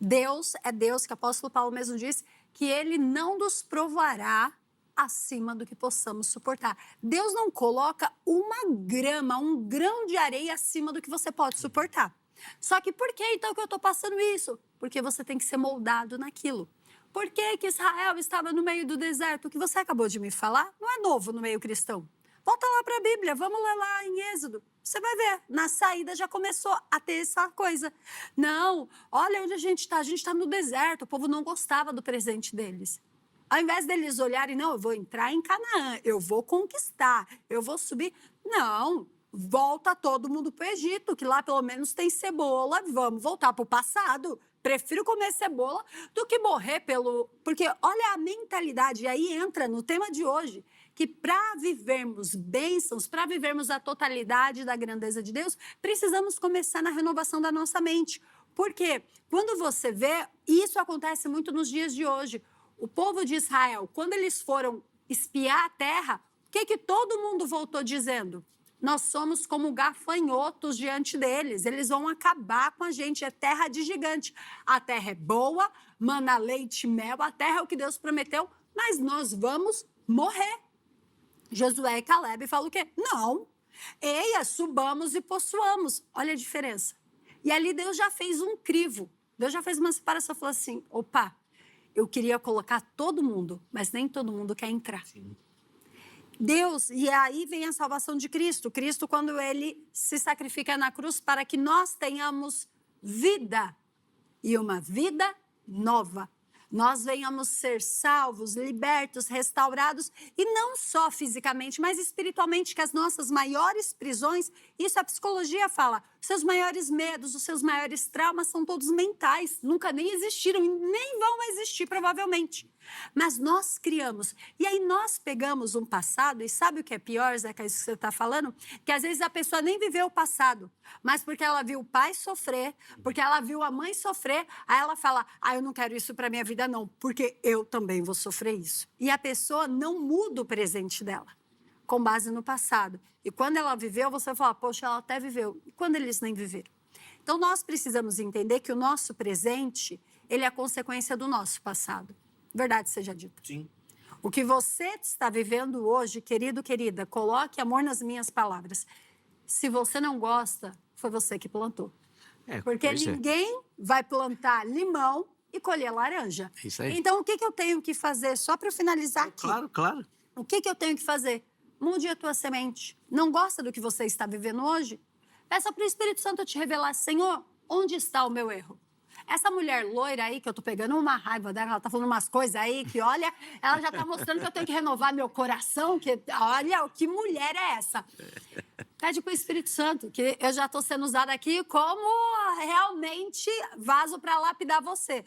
Deus é Deus, que o apóstolo Paulo mesmo disse, que ele não nos provará acima do que possamos suportar. Deus não coloca uma grama, um grão de areia acima do que você pode suportar. Só que por que então que eu estou passando isso? Porque você tem que ser moldado naquilo. Por que Israel estava no meio do deserto? O que você acabou de me falar não é novo no meio cristão. Volta lá para a Bíblia, vamos ler lá em Êxodo. Você vai ver, na saída já começou a ter essa coisa. Não, olha onde a gente está no deserto, o povo não gostava do presente deles. Ao invés deles olharem, não, eu vou entrar em Canaã, eu vou conquistar, eu vou subir. Não, volta todo mundo para o Egito, que lá pelo menos tem cebola, vamos voltar para o passado. Prefiro comer cebola do que morrer pelo... Porque olha a mentalidade, e aí entra no tema de hoje, que para vivermos bênçãos, para vivermos a totalidade da grandeza de Deus, precisamos começar na renovação da nossa mente. Porque quando você vê, isso acontece muito nos dias de hoje. O povo de Israel, quando eles foram espiar a terra, o que todo mundo voltou dizendo? Nós somos como gafanhotos diante deles. Eles vão acabar com a gente. É terra de gigante. A terra é boa, mana leite e mel. A terra é o que Deus prometeu, mas nós vamos morrer. Josué e Caleb falam o quê? Não. Eia, subamos e possuamos. Olha a diferença. E ali Deus já fez um crivo. Deus já fez uma separação. Falou assim, opa, eu queria colocar todo mundo, mas nem todo mundo quer entrar. Sim. Deus, e aí vem a salvação de Cristo. Cristo, quando ele se sacrifica na cruz para que nós tenhamos vida e uma vida nova. Nós venhamos ser salvos, libertos, restaurados, e não só fisicamente, mas espiritualmente, que as nossas maiores prisões, isso a psicologia fala, seus maiores medos, os seus maiores traumas são todos mentais, nunca nem existiram e nem vão existir provavelmente. Mas nós criamos. E aí nós pegamos um passado, e sabe o que é pior, Zeca, isso que você está falando? Que às vezes a pessoa nem viveu o passado, mas porque ela viu o pai sofrer, porque ela viu a mãe sofrer, aí ela fala, eu não quero isso para minha vida não, porque eu também vou sofrer isso. E a pessoa não muda o presente dela, com base no passado. E quando ela viveu, você fala, poxa, ela até viveu. E quando eles nem viveram? Então nós precisamos entender que o nosso presente, ele é a consequência do nosso passado. Verdade seja dita. Sim. O que você está vivendo hoje, querido, querida, coloque amor nas minhas palavras. Se você não gosta, foi você que plantou. Porque ninguém vai plantar limão e colher laranja. Isso aí. Então, o que eu tenho que fazer? Só para eu finalizar aqui. Claro, claro. O que eu tenho que fazer? Mude a tua semente. Não gosta do que você está vivendo hoje? Peça para o Espírito Santo te revelar, Senhor, onde está o meu erro? Essa mulher loira aí, que eu tô pegando uma raiva dela, ela tá falando umas coisas aí que, olha, ela já tá mostrando que eu tenho que renovar meu coração, que, olha, que mulher é essa? Pede pro Espírito Santo, que eu já tô sendo usada aqui como realmente vaso para lapidar você,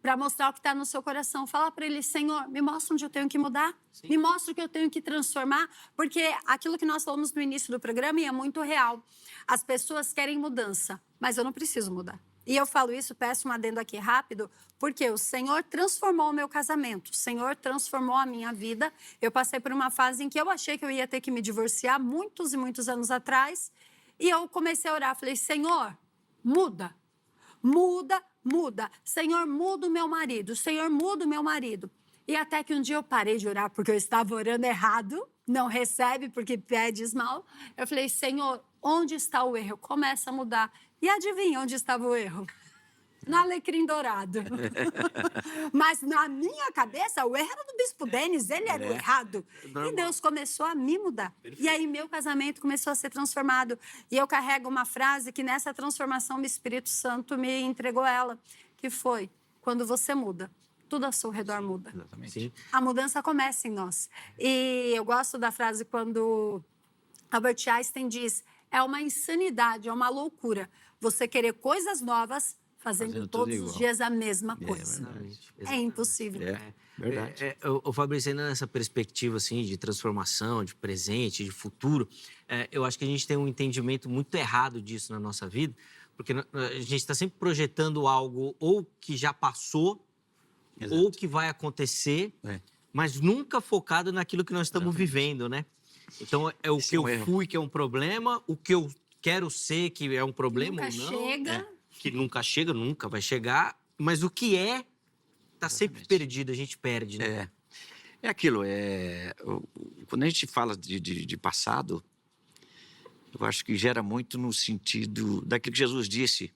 para mostrar o que está no seu coração. Fala para ele, Senhor, me mostra onde eu tenho que mudar, Sim. Me mostra o que eu tenho que transformar, porque aquilo que nós falamos no início do programa é muito real. As pessoas querem mudança, mas eu não preciso mudar. E eu falo isso, peço um adendo aqui rápido, porque o Senhor transformou o meu casamento, o Senhor transformou a minha vida. Eu passei por uma fase em que eu achei que eu ia ter que me divorciar muitos e muitos anos atrás, e eu comecei a orar, falei, Senhor, muda, muda, muda. Senhor, muda o meu marido, Senhor, muda o meu marido. E até que um dia eu parei de orar, porque eu estava orando errado, não recebe porque pede mal. Eu falei, Senhor, onde está o erro? Começa a mudar. E adivinha onde estava o erro? No alecrim dourado. Mas na minha cabeça, o erro era do Bispo Denis, ele era o errado. E Deus começou a me mudar. Perfeito. E aí meu casamento começou a ser transformado. E eu carrego uma frase que nessa transformação o Espírito Santo me entregou ela, que foi, quando você muda, tudo ao seu redor muda. Exatamente. Sim. A mudança começa em nós. E eu gosto da frase quando Albert Einstein diz, é uma insanidade, é uma loucura você querer coisas novas fazendo todos os dias a mesma coisa. É impossível. Verdade. O Fabrício, ainda nessa perspectiva assim, de transformação, de presente, de futuro, eu acho que a gente tem um entendimento muito errado disso na nossa vida, porque a gente está sempre projetando algo ou que já passou, Exato. Ou que vai acontecer, mas nunca focado naquilo que nós estamos vivendo, né? Então, é o que eu fui que é um problema, o que eu quero ser que é um problema ou não. Chega. Que nunca chega, nunca vai chegar. Mas o que está sempre perdido, a gente perde, né? É aquilo, quando a gente fala de passado, eu acho que gera muito no sentido daquilo que Jesus disse,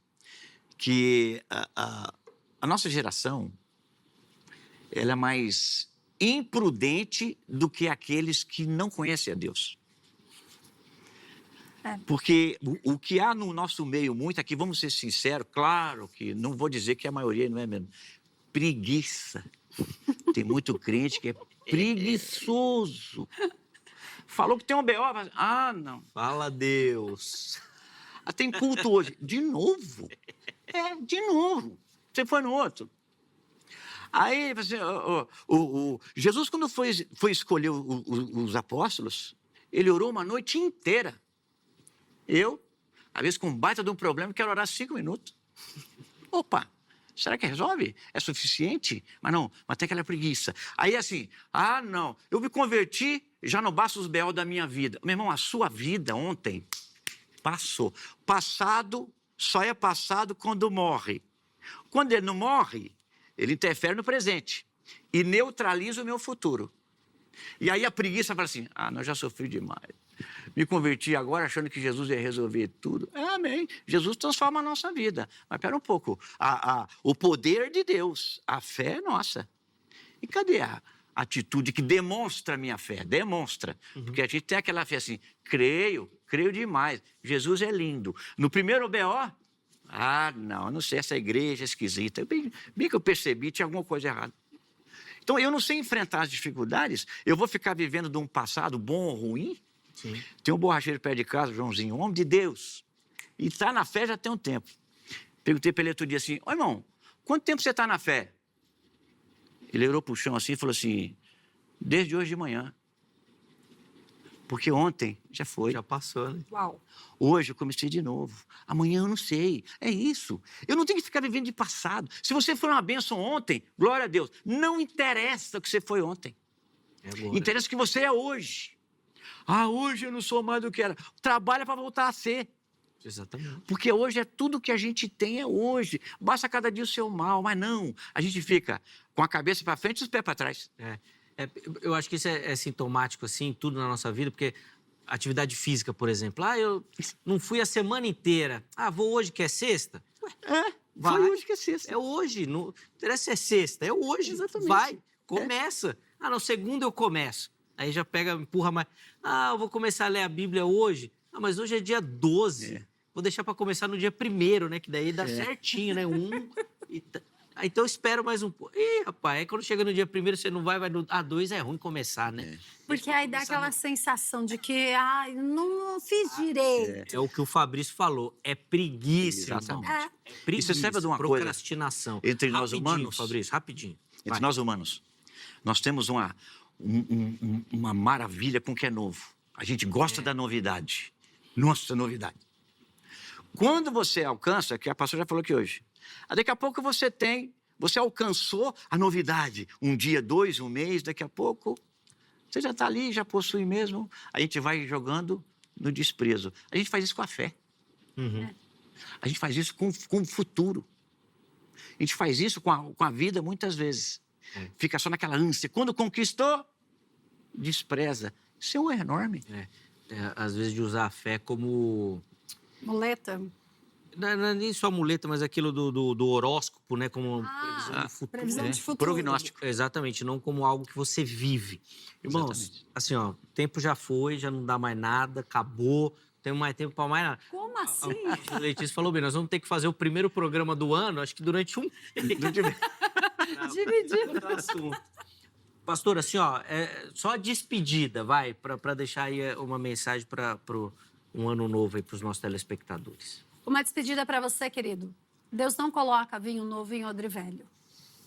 que a nossa geração, ela é mais imprudente do que aqueles que não conhecem a Deus. Porque o que há no nosso meio muito aqui, vamos ser sinceros, claro que não vou dizer que a maioria não é mesmo, preguiça. Tem muito crente que é preguiçoso. Falou que tem um BO. Ah, não. Fala Deus. Ah, tem culto hoje. De novo? De novo. Você foi no outro. Aí, assim, Jesus, quando foi escolher os apóstolos, ele orou uma noite inteira. Eu, às vezes com um baita de um problema, quero orar 5 minutos. Opa, será que resolve? É suficiente? Mas não, mas tem aquela preguiça. Aí assim, não, eu me converti, já não basta os B.O. da minha vida. Meu irmão, a sua vida ontem passou. Passado só é passado quando morre. Quando ele não morre, ele interfere no presente e neutraliza o meu futuro. E aí a preguiça fala assim, não, já sofri demais. Me converti agora achando que Jesus ia resolver tudo. Amém. Jesus transforma a nossa vida. Mas espera um pouco. O poder de Deus, a fé é nossa. E cadê a atitude que demonstra a minha fé? Demonstra. Porque a gente tem aquela fé assim, creio demais. Jesus é lindo. No primeiro B.O., não sei, essa igreja é esquisita. Bem que eu percebi, tinha alguma coisa errada. Então, eu não sei enfrentar as dificuldades, eu vou ficar vivendo de um passado bom ou ruim? Sim. Tem um borracheiro perto de casa, Joãozinho, um homem de Deus, e está na fé já tem um tempo. Perguntei para ele outro dia assim, irmão, quanto tempo você está na fé? Ele olhou para o chão assim e falou assim, desde hoje de manhã. Porque ontem já foi. Já passou, né? Uau. Hoje eu comecei de novo. Amanhã eu não sei. É isso. Eu não tenho que ficar vivendo de passado. Se você foi uma bênção ontem, glória a Deus. Não interessa o que você foi ontem. Interessa o que você é hoje. Hoje eu não sou mais do que era. Trabalha para voltar a ser. Exatamente. Porque hoje é tudo que a gente tem, é hoje. Basta cada dia o seu mal. Mas não, a gente fica com a cabeça para frente e os pés para trás. Eu acho que isso é sintomático, assim, tudo na nossa vida, porque atividade física, por exemplo. Eu não fui a semana inteira. Vou hoje que é sexta? Foi hoje que é sexta. É hoje, não interessa se é sexta, é hoje. Exatamente. Vai, começa. No segundo eu começo. Aí já pega, empurra mais. Eu vou começar a ler a Bíblia hoje. Mas hoje é dia 12. Vou deixar para começar no dia 1º, né? Que daí dá certinho, né? Então eu espero mais um pouco. Rapaz, aí quando chega no dia 1º, você não vai no 2 é ruim começar, né? Porque aí dá aquela sensação de que, não fiz direito. É o que o Fabrício falou, é preguiça. Exatamente. É preguiça, Isso serve de uma coisa. Procrastinação. Entre nós humanos, Fabrício, rapidinho. Entre nós humanos, nós temos uma maravilha com o que é novo. A gente gosta da novidade. Nossa, novidade. Quando você alcança, que a pastora já falou aqui hoje, daqui a pouco você alcançou a novidade. Um dia, 2, um mês, daqui a pouco, você já está ali, já possui mesmo. A gente vai jogando no desprezo. A gente faz isso com a fé. A gente faz isso com o futuro. A gente faz isso com a vida muitas vezes. Fica só naquela ânsia. Quando conquistou, despreza. Isso é um erro enorme. Às vezes de usar a fé como... Muleta. Não é nem só muleta, mas aquilo do horóscopo, né? Como previsão do futuro. Previsão de futuro. Prognóstico. Exatamente, não como algo que você vive. Irmãos, Exatamente. assim, o tempo já foi, já não dá mais nada, acabou, não tem mais tempo para mais nada. Como assim? A Letícia falou bem, nós vamos ter que fazer o primeiro programa do ano, acho que durante um... Dividir. Pastor, assim, só a despedida, vai, para deixar aí uma mensagem para um ano novo aí para os nossos telespectadores. Uma despedida para você, querido. Deus não coloca vinho novo em odre velho.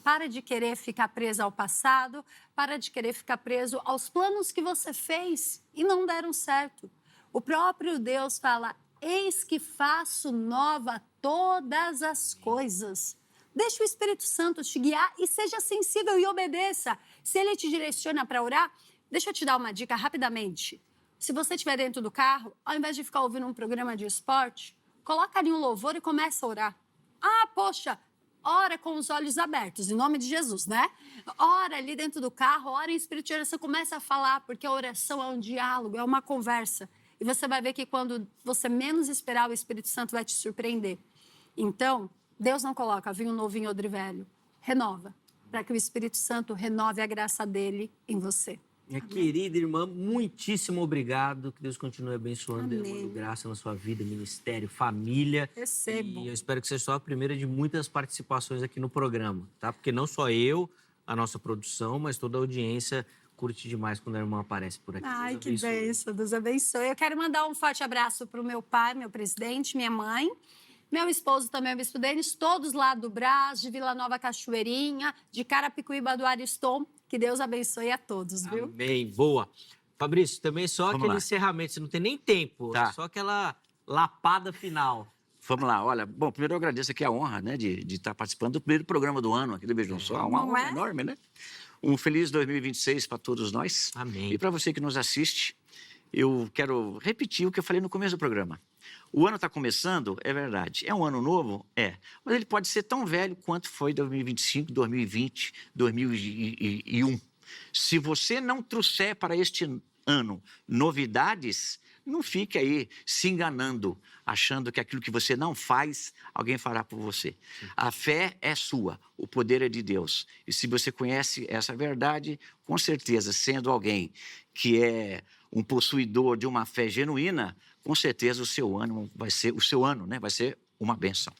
Para de querer ficar preso ao passado, para de querer ficar preso aos planos que você fez e não deram certo. O próprio Deus fala, eis que faço nova todas as coisas. Deixa o Espírito Santo te guiar e seja sensível e obedeça. Se ele te direciona para orar, deixa eu te dar uma dica rapidamente. Se você estiver dentro do carro, ao invés de ficar ouvindo um programa de esporte, coloca ali um louvor e começa a orar. Poxa, ora com os olhos abertos, em nome de Jesus, né? Ora ali dentro do carro, ora em espírito de oração, começa a falar, porque a oração é um diálogo, é uma conversa. E você vai ver que quando você menos esperar, o Espírito Santo vai te surpreender. Então, Deus não coloca vinho novo em odre velho. Renova, para que o Espírito Santo renove a graça dele em você. Minha querida irmã, muitíssimo obrigado. Que Deus continue abençoando, derramando graça na sua vida, ministério, família. Recebo. E eu espero que seja só a primeira de muitas participações aqui no programa, tá? Porque não só eu, a nossa produção, mas toda a audiência curte demais quando a irmã aparece por aqui. Ai, Deus que abençoe. bênção, Deus abençoe. Eu quero mandar um forte abraço para o meu pai, meu presidente, minha mãe, meu esposo também, o Bispo Denis, todos lá do Brás, de Vila Nova Cachoeirinha, de Carapicuíba do Ariston. Que Deus abençoe a todos, viu? Amém, boa. Fabrício, também só Vamos aquele lá. encerramento, você não tem nem tempo, Tá. só aquela lapada final. Vamos lá, olha, bom, primeiro eu agradeço aqui a honra, né, de estar participando do primeiro programa do ano aqui do Vejam Só, uma Não honra é? enorme, né? Um feliz 2026 para todos nós. Amém. E para você que nos assiste, eu quero repetir o que eu falei no começo do programa. O ano está começando, é verdade. É um ano novo? É. Mas ele pode ser tão velho quanto foi 2025, 2020, 2001. Se você não trouxer para este ano novidades, não fique aí se enganando, achando que aquilo que você não faz, alguém fará por você. A fé é sua, o poder é de Deus. E se você conhece essa verdade, com certeza, sendo alguém que é um possuidor de uma fé genuína, com certeza o seu ano vai ser, né, vai ser uma bênção.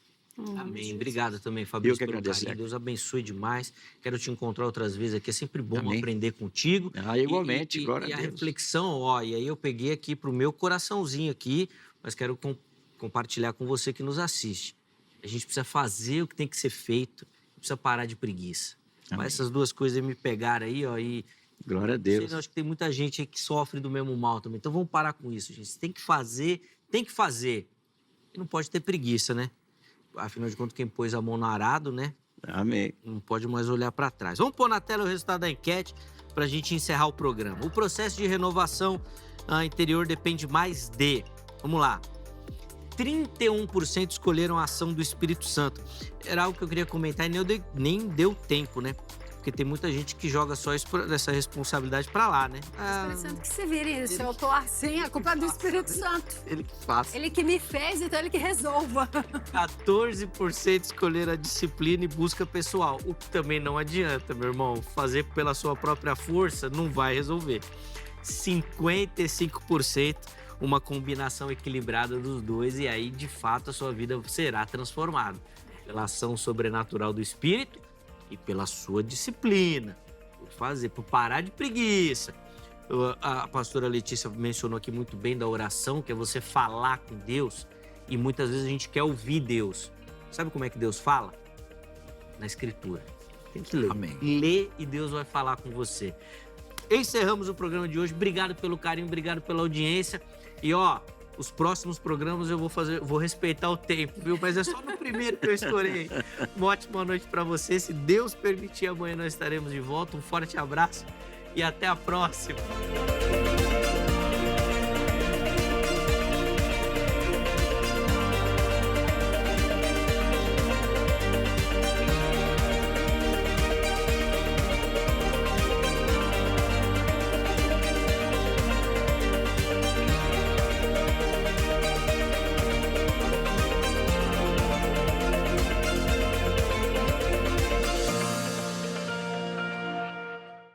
Amém. Obrigado também, Fabrício, Eu que pelo agradeço, carinho. Zeca. Deus abençoe demais. Quero te encontrar outras vezes aqui. É sempre bom Amém. aprender contigo. Ah, igualmente, glória E a a Deus. reflexão, ó, e aí eu peguei aqui para o meu coraçãozinho aqui, mas quero compartilhar com você que nos assiste. A gente precisa fazer o que tem que ser feito, precisa parar de preguiça. Amém. Mas essas duas coisas me pegaram aí, ó, e Glória a Deus. eu acho que tem muita gente aí que sofre do mesmo mal também. Então vamos parar com isso, gente. Você tem que fazer. E não pode ter preguiça, né? Afinal de contas, quem pôs a mão no arado, né? Amém. Não pode mais olhar para trás. Vamos pôr na tela o resultado da enquete para a gente encerrar o programa. O processo de renovação interior depende mais de... Vamos lá. 31% escolheram a ação do Espírito Santo. Era algo que eu queria comentar e nem deu tempo, né? Porque tem muita gente que joga só essa responsabilidade para lá, né? O Espírito Santo que se vire. Se eu tô assim, a culpa é do Espírito Santo. Ele que faz. Ele que me fez, então ele que resolva. 14% escolheram a disciplina e busca pessoal, o que também não adianta, meu irmão. Fazer pela sua própria força não vai resolver. 55% uma combinação equilibrada dos dois e aí, de fato, a sua vida será transformada pela ação sobrenatural do Espírito e pela sua disciplina, por parar de preguiça. A pastora Letícia mencionou aqui muito bem da oração, que é você falar com Deus, e muitas vezes a gente quer ouvir Deus. Sabe como é que Deus fala? Na Escritura. Tem que ler. Amém. Lê e Deus vai falar com você. Encerramos o programa de hoje. Obrigado pelo carinho, obrigado pela audiência. E ó, os próximos programas eu vou respeitar o tempo, viu? Mas é só no primeiro que eu estourei. Uma ótima noite para você. Se Deus permitir, amanhã nós estaremos de volta. Um forte abraço e até a próxima.